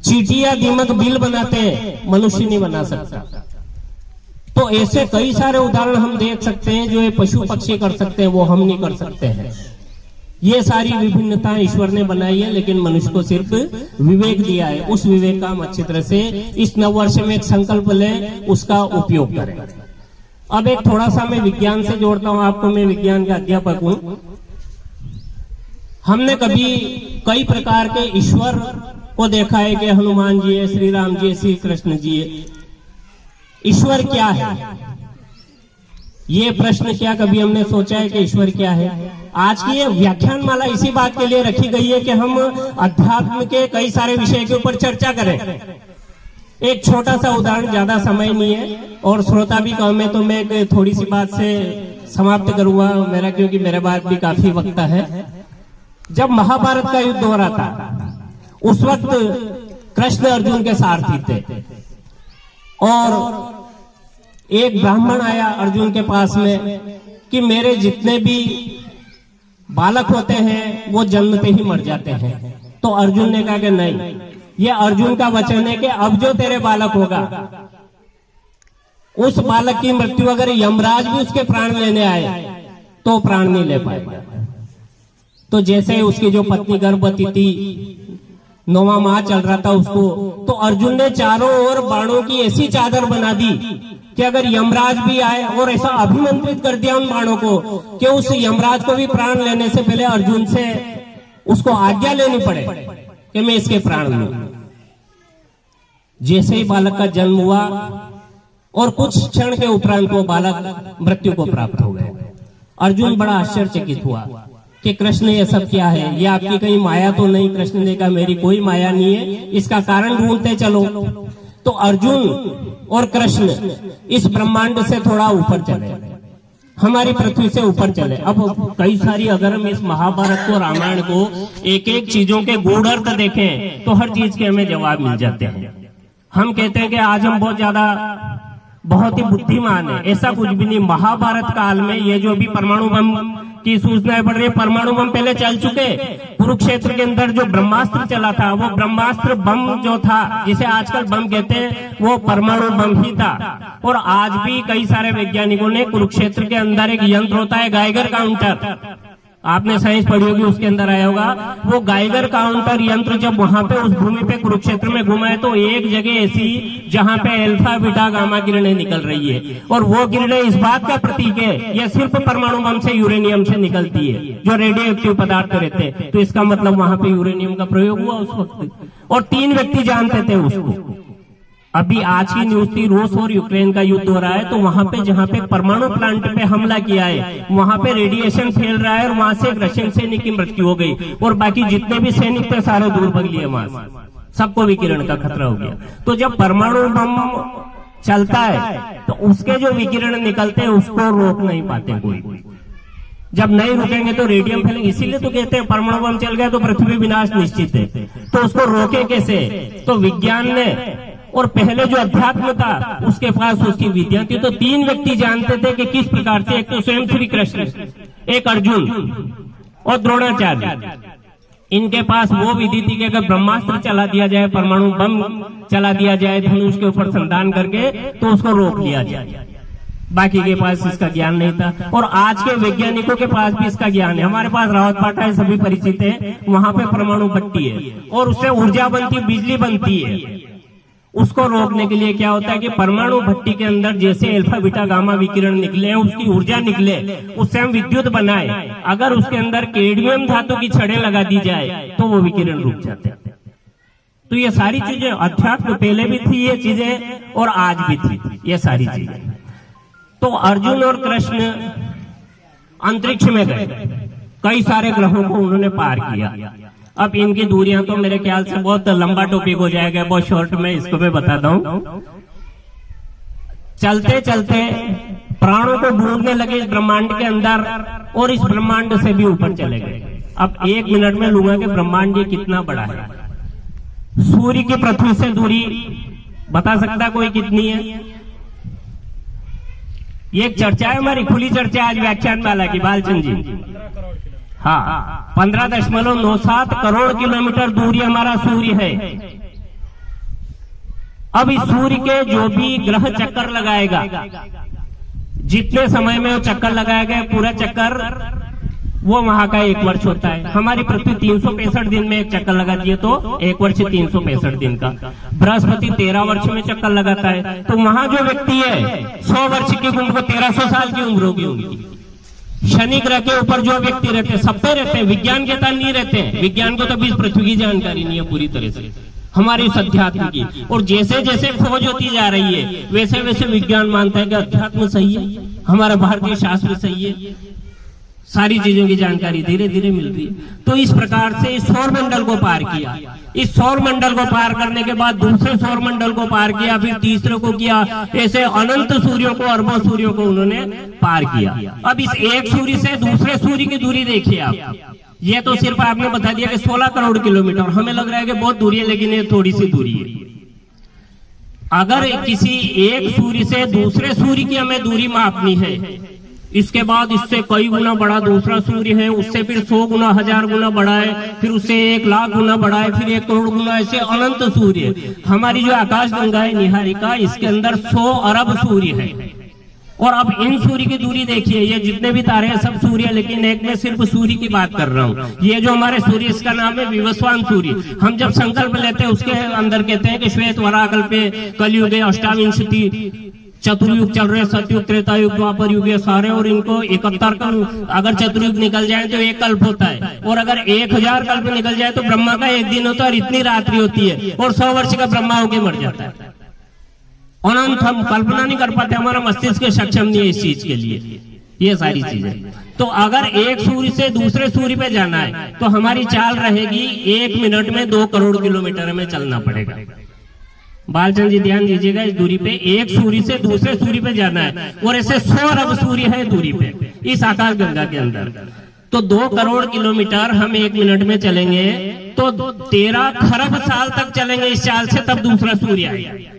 S3: चींटियां, दीमक बिल बनाते हैं, मनुष्य नहीं बना सकता। तो ऐसे कई सारे उदाहरण हम देख सकते हैं जो ये पशु पक्षी कर सकते हैं, वो हम नहीं कर सकते हैं। ये सारी विभिन्नता ईश्वर ने बनाई है, लेकिन मनुष्य को सिर्फ विवेक दिया है। उस विवेक का हम अच्छी तरह से इस नववर्ष में एक संकल्प लें, उसका उपयोग करें। अब एक थोड़ा सा मैं विज्ञान से जोड़ता हूं आपको। मैं विज्ञान का अध्यापक हूं। हमने कभी कई प्रकार के ईश्वर को देखा है कि हनुमान जी है, श्री राम जी है, श्री कृष्ण जी है। ईश्वर क्या है, ये प्रश्न क्या कभी हमने सोचा है कि ईश्वर क्या है? आज की ये व्याख्यान माला इसी बात के लिए रखी गई है कि हम अध्यात्म के कई सारे विषय के ऊपर चर्चा करें। एक छोटा सा उदाहरण, ज्यादा समय नहीं है और श्रोता भी कम है, तो मैं एक थोड़ी सी बात से समाप्त करूंगा मेरा, क्योंकि मेरे बाद भी काफी वक्त है। जब महाभारत का युद्ध हो रहा था, उस वक्त कृष्ण अर्जुन के सारथी थे और एक ब्राह्मण आया अर्जुन के पास में कि मेरे जितने भी बालक होते हैं वो जन्मते ही मर जाते हैं। तो अर्जुन ने कहा कि नहीं, ये अर्जुन का वचन है कि अब जो तेरे बालक होगा, उस बालक की मृत्यु अगर यमराज भी उसके प्राण लेने आए तो प्राण नहीं ले पाएगा। तो जैसे उसकी जो पत्नी गर्भवती थी, 9वां माह चल रहा था उसको, तो अर्जुन ने चारों ओर बाणों की ऐसी चादर बना दी कि अगर यमराज भी आए, और ऐसा अभिमंत्रित कर दिया उन बाणों को कि उस यमराज को भी प्राण लेने से पहले अर्जुन से उसको आज्ञा लेनी पड़े कि मैं इसके प्राण लूं। जैसे ही बालक का जन्म हुआ और कुछ क्षण के उपरांत वो बालक मृत्यु को प्राप्त हो गए। अर्जुन बड़ा आश्चर्यचकित हुआ कि कृष्ण ये सब क्या है, ये आपकी कहीं माया तो नहीं? कृष्ण ने कहा मेरी कोई माया नहीं है, इसका कारण ढूंढते चलो। तो अर्जुन और कृष्ण इस ब्रह्मांड से थोड़ा ऊपर चले, हमारी पृथ्वी से ऊपर चले। अब कई सारी, अगर हम इस महाभारत को, रामायण को, एक एक चीजों के गूढ़ अर्थ देखें तो हर चीज के हमें जवाब मिल जाते हैं। हम कहते हैं कि आज हम बहुत ही बुद्धिमान है, ऐसा कुछ भी नहीं। महाभारत काल में ये जो भी परमाणु बम की सूचनाएं बढ़ रही है, परमाणु बम पहले चल चुके। कुरुक्षेत्र के अंदर जो ब्रह्मास्त्र चला था, वो ब्रह्मास्त्र बम जो था, जिसे आजकल बम कहते हैं, वो परमाणु बम ही था। और आज भी कई सारे वैज्ञानिकों ने कुरुक्षेत्र के अंदर एक यंत्र होता है गाइगर काउंटर, आपने साइंस पढ़ी होगी, उसके अंदर आया होगा। वो गाइगर काउंटर यंत्र जब वहां पे उस भूमि पे कुरुक्षेत्र में घुमा है, तो एक जगह ऐसी जहां पे अल्फा बीटा गामा किरणें निकल रही है, और वो किरणें इस बात का प्रतीक है, ये सिर्फ परमाणु बम से, यूरेनियम से निकलती है, जो रेडियो एक्टिव पदार्थ रहते हैं। तो इसका मतलब वहां पे यूरेनियम का प्रयोग हुआ उस वक्त, और 3 व्यक्ति जानते थे उसको। अभी आज की न्यूज थी, रूस और यूक्रेन का युद्ध हो रहा है, तो वहां पे जहां पे परमाणु प्लांट पे हमला किया है, वहां पे रेडिएशन फैल रहा है और वहां से एक रशियन सैनिक की मृत्यु हो गई, और बाकी जितने भी सैनिक थे सारे दूर भग लिए, वहां से सबको विकिरण का खतरा हो गया। तो जब परमाणु बम चलता है तो उसके जो विकिरण निकलते हैं उसको रोक नहीं पाते कोई। जब नहीं रुकेंगे तो रेडियम फैलेंगे। इसीलिए तो कहते हैं परमाणु बम चल गया तो पृथ्वी विनाश निश्चित है। तो उसको रोके कैसे? तो विज्ञान ने, और पहले जो अध्यात्म था उसके पास उसकी विद्या थी। तो 3 व्यक्ति जानते थे कि किस प्रकार से, एक तो स्वयं श्री कृष्ण, एक अर्जुन और द्रोणाचार्य। इनके पास वो विधि थी कि अगर ब्रह्मास्त्र चला दिया जाए, परमाणु बम चला दिया जाए धनुष के ऊपर संधान करके, तो उसको रोक लिया जाए। बाकी के पास इसका ज्ञान नहीं था, और आज के वैज्ञानिकों के पास भी इसका ज्ञान है। हमारे पास रावतपाटा है, सभी परिचित है, वहां पे परमाणु भट्टी है और उससे ऊर्जा बनती, बिजली बनती है। उसको रोकने के लिए क्या होता है कि परमाणु भट्टी के अंदर जैसे अल्फा बीटा गामा विकिरण निकले, उसकी ऊर्जा निकले, उससे हम विद्युत बनाए। अगर उसके अंदर कैडमियम धातु की छड़ें लगा दी जाए तो वो विकिरण रुक जाते हैं। तो ये सारी चीजें अध्यात्म पहले भी थी, ये चीजें और आज भी थी ये सारी चीजें। तो अर्जुन और कृष्ण अंतरिक्ष में गए, कई सारे ग्रहों को उन्होंने पार किया। अब इनकी दूरियां तो मेरे ख्याल से बहुत लंबा टॉपिक हो जाएगा, बहुत शॉर्ट में इसको मैं बताता हूं। चलते चलते प्राणों को ढूंढने लगे इस ब्रह्मांड के अंदर, और इस ब्रह्मांड से भी ऊपर चले गए। अब 1 मिनट में लूंगा कि ब्रह्मांड ये कितना बड़ा है। सूर्य की पृथ्वी से दूरी बता सकता कोई कितनी है? ये एक चर्चा है, हमारी खुली चर्चा आज व्याख्यान माला की, बालचंद जी। हाँ, 15.97 करोड़ किलोमीटर दूरी हमारा सूर्य है। अब इस सूर्य के जो भी ग्रह चक्कर लगाएगा, जितने समय में वो चक्कर लगाएगा, पूरा चक्कर वो वहां का 1 वर्ष होता है। हमारी पृथ्वी 365 दिन में एक चक्कर लगाती है, तो 1 वर्ष 365 दिन का। बृहस्पति 13 वर्ष में चक्कर लगाता है, तो वहां जो व्यक्ति है 100 वर्ष की उम्र को 1300 साल की उम्र होगी उनकी। शनि ग्रह के ऊपर जो व्यक्ति रहते हैं, सब पे रहते हैं, विज्ञान के तहत नहीं रहते हैं। विज्ञान को तो अभी पृथ्वी की जानकारी नहीं है पूरी तरह से, हमारी इस अध्यात्म की। और जैसे जैसे खोज होती जा रही है, वैसे वैसे विज्ञान मानता है कि अध्यात्म सही है, हमारा भारतीय शास्त्र सही है, सारी चीजों की जानकारी धीरे धीरे मिलती है। तो इस प्रकार से इस सौर मंडल को पार किया। इस सौर मंडल को पार करने के बाद दूसरे सौर मंडल को पार किया, फिर तीसरे को किया, ऐसे अनंत सूर्यों को, अरबों सूर्यों को उन्होंने पार किया। अब इस एक सूर्य से दूसरे सूर्य की दूरी देखिए आप। ये तो सिर्फ आपने बता दिया कि 16 करोड़ किलोमीटर, हमें लग रहा है कि बहुत दूरी है, लेकिन ये थोड़ी सी दूरी है। अगर किसी एक सूर्य से दूसरे सूर्य की हमें दूरी मापनी है, इसके बाद इससे कई गुना बड़ा दूसरा सूर्य है, उससे फिर 100 गुना 1000 गुना बड़ा है, फिर उससे 1 लाख गुना बड़ा है, फिर 1 करोड़ गुना, ऐसे अनंत सूर्य है। हमारी जो आकाश गंगा है निहारिका, इसके अंदर 100 अरब सूर्य है। और अब इन सूर्य की दूरी देखिए, ये जितने भी तारे हैं सब सूर्य, लेकिन एक में सिर्फ सूर्य की बात कर रहा हूँ। ये जो हमारे सूर्य, इसका नाम है विवस्वान सूर्य। हम जब संकल्प लेते हैं उसके अंदर कहते हैं कि श्वेत वराकल्पे कलयुगे अष्टाविंशति चतुर्युग चल रहे, सतयुग, त्रेता युग, द्वापर युग, ये सारे, और इनको 71 कल्प, अगर चतुर्युग निकल जाए तो 1 कल्प होता है, और अगर 1000 कल्प निकल जाए तो ब्रह्मा का 1 दिन होता है और इतनी रात्रि होती है, और 100 वर्ष का ब्रह्मा होके मर जाता है। अनंत हम कल्पना नहीं कर पाते, हमारा मस्तिष्क सक्षम नहीं है इस चीज के लिए, ये सारी चीजें। तो अगर एक सूर्य से दूसरे सूर्य पे जाना है तो हमारी चाल रहेगी 1 मिनट में 2 करोड़ किलोमीटर हमें चलना पड़ेगा। बालचंद जी ध्यान दीजिएगा, इस दूरी पे एक सूर्य से दूसरे सूर्य पे जाना है, और ऐसे 100 अरब सूर्य है दूरी पे इस आकाश गंगा के अंदर। तो 2 करोड़ किलोमीटर हम 1 मिनट में चलेंगे, तो 13 खरब साल तक चलेंगे इस चाल से, तब दूसरा सूर्य आएगा।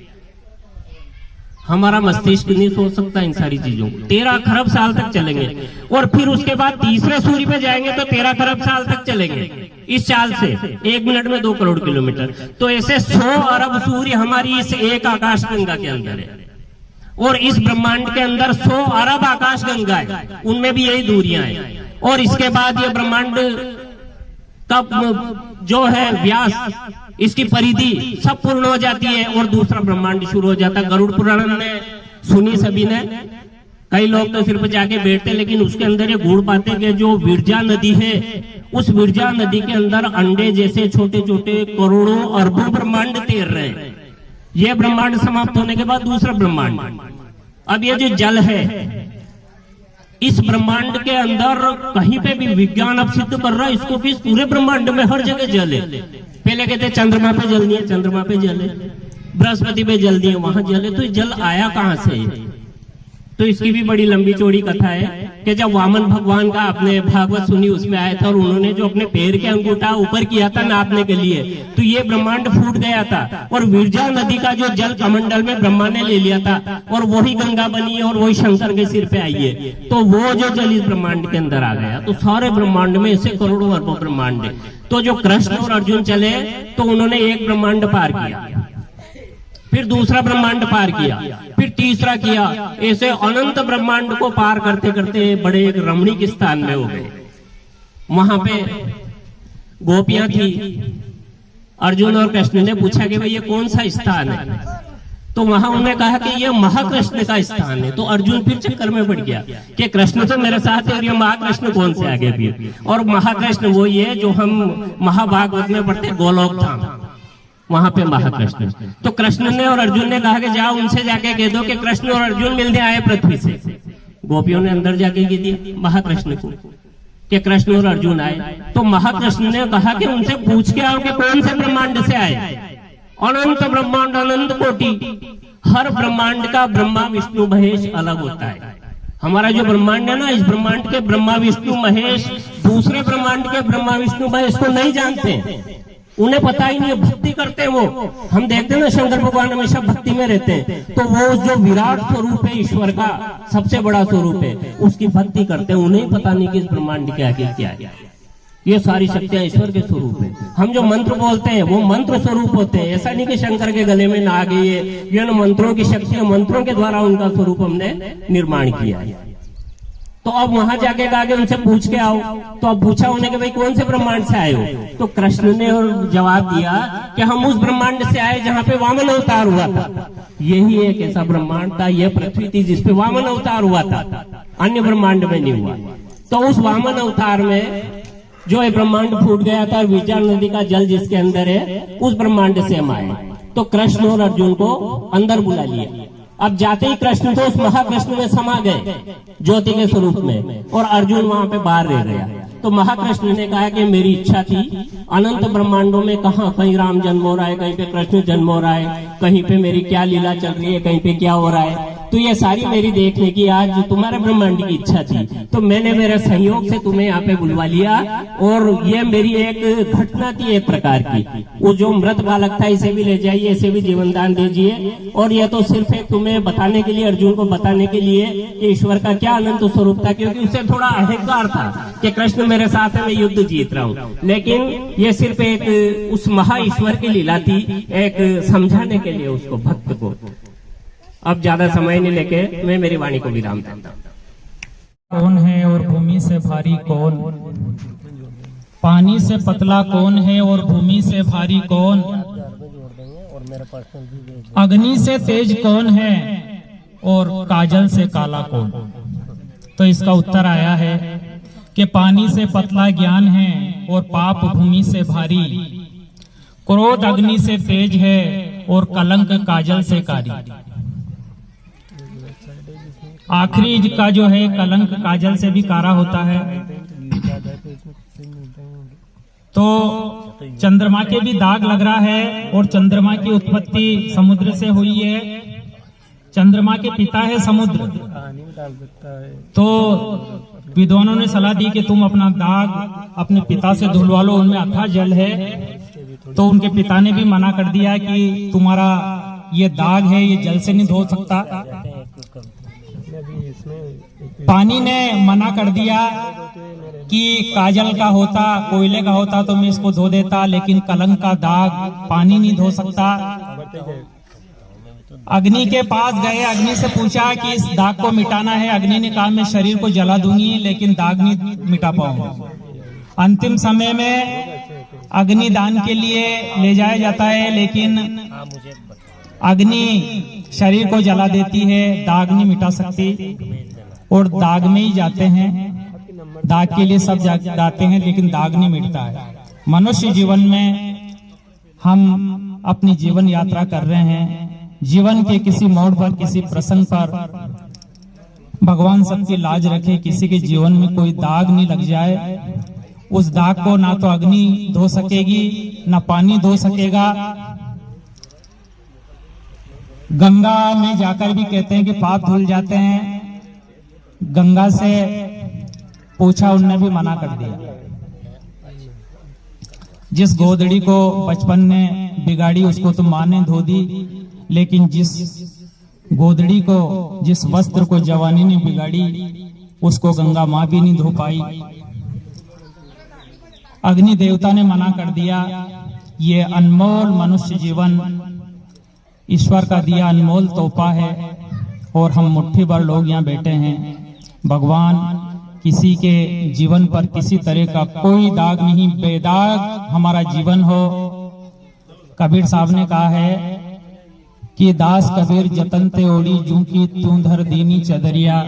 S3: हमारा मस्तिष्क नहीं सोच सकता इन सारी चीजों को। 13 खरब साल तक चलेंगे, और फिर उसके बाद तीसरे सूर्य पे जाएंगे तो 13 खरब साल तक चलेंगे इस चाल से, 1 मिनट में 2 करोड़ किलोमीटर। तो ऐसे 100 अरब सूर्य हमारी इस एक आकाश गंगा के अंदर है, और इस ब्रह्मांड के अंदर 100 अरब आकाश गंगा है, उनमें भी यही दूरियां हैं। और इसके बाद ये ब्रह्मांड का जो है व्यास, इसकी परिधि सब पूर्ण हो जाती है, और दूसरा ब्रह्मांड शुरू हो जाता है। गरुड़ पुराण में सुनी सभी ने, कई लोग तो सिर्फ जाके बैठते, लेकिन उसके अंदर ये गुण पाते कि जो विरजा नदी है, उस विरजा नदी के अंदर अंडे जैसे छोटे छोटे करोड़ों अरबों ब्रह्मांड तैर रहे हैं। ये ब्रह्मांड समाप्त होने के बाद दूसरा ब्रह्मांड। अब ये जो जल है, इस ब्रह्मांड के अंदर कहीं पे भी विज्ञान अब सिद्ध कर रहा है इसको कि इस पूरे ब्रह्मांड में हर जगह जल है। पहले कहते चंद्रमा पे जल नहीं है, चंद्रमा पे जल है, बृहस्पति पे जल नहीं है, वहां जल है। तो जल आया कहां से? तो इसकी भी बड़ी लंबी चौड़ी कथा है कि जब वामन भगवान का आपने भागवत सुनी, उसमें आया था, और उन्होंने जो अपने पैर के अंगूठा ऊपर किया था नापने के लिए, तो ये ब्रह्मांड फूट गया था, और विरजा नदी का जो जल कमंडल में ब्रह्मा ने ले लिया था, और वही गंगा बनी, और वही शंकर के सिर पे आई है। तो वो जो जल इस ब्रह्मांड के अंदर आ गया। तो सारे ब्रह्मांड में ऐसे करोड़ों अरबों ब्रह्मांड है। तो जो कृष्ण और अर्जुन चले, तो उन्होंने एक ब्रह्मांड पार किया, फिर दूसरा ब्रह्मांड पार किया, फिर तीसरा किया, ऐसे अनंत ब्रह्मांड को पार करते करते बड़े एक रमणीक स्थान में हो गए। वहां पे गोपियां थी। अर्जुन और कृष्ण ने पूछा कि भाई ये कौन सा स्थान है? तो वहां उन्होंने कहा कि ये महाकृष्ण का स्थान है। तो अर्जुन फिर चक्कर में पड़ गया कि कृष्ण तो मेरे साथ है, और ये महाकृष्ण कौन से आगे भी? और महाकृष्ण वो ये जो हम महाभागवत में पढ़ते गोलोक धाम, वहां पे महाकृष्ण। तो कृष्ण ने और अर्जुन ने कहा कि जाओ उनसे जाके कह दो कि कृष्ण और अर्जुन मिलने आए पृथ्वी से। गोपियों ने अंदर जाके कह दिया महाकृष्ण को कि कृष्ण और अर्जुन आए। तो महाकृष्ण ने कहा कि उनसे पूछ के आओ कि कौन से ब्रह्मांड से आए। अनंत ब्रह्मांड, अनंत कोटि, हर ब्रह्मांड का ब्रह्मा विष्णु महेश अलग होता है। हमारा जो ब्रह्मांड है ना, इस ब्रह्मांड के ब्रह्मा विष्णु महेश दूसरे ब्रह्मांड के ब्रह्मा विष्णु महेश को नहीं जानते, उन्हें पता ही नहीं है, भक्ति करते हैं वो। हम देखते हैं ना शंकर भगवान हमेशा भक्ति में रहते हैं, तो वो जो विराट स्वरूप है ईश्वर का, सबसे बड़ा स्वरूप है, उसकी भक्ति करते हैं। उन्हें पता नहीं कि इस ब्रह्मांड के आगे क्या है। ये सारी शक्तियां ईश्वर के स्वरूप है। हम जो मंत्र बोलते हैं वो मंत्र स्वरूप होते हैं। ऐसा नहीं कि शंकर के गले में नाग है, ये मंत्रों की शक्ति, मंत्रों के द्वारा उनका स्वरूप हमने निर्माण किया है। तो अब वहां जाके कहा कि उनसे पूछ के आओ। तो अब पूछा उन्हें कि भाई कौन से ब्रह्मांड से आए हो? तो कृष्ण ने और जवाब दिया कि हम उस ब्रह्मांड से आए जहां पे वामन अवतार हुआ था। यही एक ऐसा ब्रह्मांड था, यह पृथ्वी थी जिसपे वामन अवतार हुआ था, अन्य ब्रह्मांड में नहीं हुआ। तो उस वामन अवतार में जो ये ब्रह्मांड फूट गया था, विजय नदी का जल जिसके अंदर है, उस ब्रह्मांड से हम आए। तो कृष्ण और अर्जुन को अंदर बुला लिया। अब जाते ही कृष्ण तो उस महाकृष्ण में समा गए ज्योति के स्वरूप में, और अर्जुन वहां पे बाहर रह गया। तो महाकृष्ण ने कहा कि मेरी इच्छा थी अनंत ब्रह्मांडों में कहीं राम जन्म हो रहा है, कहीं पे कृष्ण जन्म हो रहा है, कहीं पे मेरी क्या लीला चल रही है, कहीं पे क्या हो रहा है। तो ये सारी मेरी देखने की आज तुम्हारे ब्रह्मांड की इच्छा थी, तो मैंने मेरे सहयोग से तुम्हें यहाँ पे बुलवा लिया। और ये मेरी एक घटना थी एक प्रकार की। वो जो मृत बालक था इसे भी ले जाइए, इसे भी जीवन दान दीजिए। और ये तो सिर्फ एक तुम्हें बताने के लिए, अर्जुन को बताने के लिए कि ईश्वर का क्या अनंत स्वरूप था, क्योंकि उसे थोड़ा अहंकार था कि कृष्ण मेरे साथ है, मैं युद्ध जीत रहा हूँ। लेकिन ये सिर्फ एक उस महा ईश्वर की लीला थी, एक समझाने के लिए उसको, भक्त को। अब ज्यादा समय नहीं लेके मैं मेरी वाणी को विराम देता हूं।
S2: कौन है और भूमि से भारी कौन? पानी से पतला कौन है और भूमि से भारी कौन? अग्नि से तेज कौन है और काजल से काला कौन? तो इसका उत्तर आया है कि पानी से पतला ज्ञान है और पाप भूमि से भारी, क्रोध अग्नि से तेज है और कलंक काजल से कारी। आखिरी का जो है कलंक काजल से भी कारा होता है। तो चंद्रमा के भी दाग लग रहा है, और चंद्रमा की उत्पत्ति समुद्र से हुई है। चंद्रमा के पिता है समुद्र। तो विद्वानों ने सलाह दी कि तुम अपना दाग अपने पिता से धुलवा लो, उनमें अथाह जल है। तो उनके पिता ने भी मना कर दिया कि तुम्हारा ये दाग है, ये जल से नहीं धो सकता। पानी ने मना कर दिया कि काजल का होता, कोयले का होता तो मैं इसको धो देता, लेकिन कलंक का दाग पानी नहीं धो सकता। अग्नि के पास गए, अग्नि से पूछा कि इस दाग को मिटाना है। अग्नि ने कहा मैं शरीर को जला दूंगी लेकिन दाग नहीं मिटा पाऊंगा। अंतिम समय में अग्नि दान के लिए ले जाया जाता है, लेकिन अग्नि शरीर को जला देती है, दाग नहीं मिटा सकती। और दाग में ही जाते हैं, दाग के लिए सब जाते हैं, लेकिन दाग नहीं मिटता है। मनुष्य जीवन में हम अपनी जीवन यात्रा कर रहे हैं। जीवन के किसी मोड़ पर, किसी प्रसंग पर भगवान सबकी लाज रखे, किसी के जीवन में कोई दाग नहीं लग जाए। उस दाग को ना तो अग्नि धो सकेगी, ना पानी धो सकेगा। गंगा में जाकर भी कहते हैं कि पाप धुल जाते हैं। गंगा से पूछा, उनने भी मना कर दिया। जिस गोदड़ी को बचपन में बिगाड़ी उसको तो माँ ने धो दी, लेकिन जिस गोदड़ी को, जिस वस्त्र को जवानी ने बिगाड़ी उसको गंगा माँ भी नहीं धो पाई। अग्नि देवता ने मना कर दिया। ये अनमोल मनुष्य जीवन ईश्वर का दिया अनमोल तोहफा है, और हम मुट्ठी भर लोग यहाँ बैठे हैं। भगवान किसी के जीवन पर किसी तरह का कोई दाग नहीं, बेदाग हमारा जीवन हो। कबीर साहब ने कहा है कि दास कबीर जतन ते ओड़ी जू की तू धर दीनी चदरिया।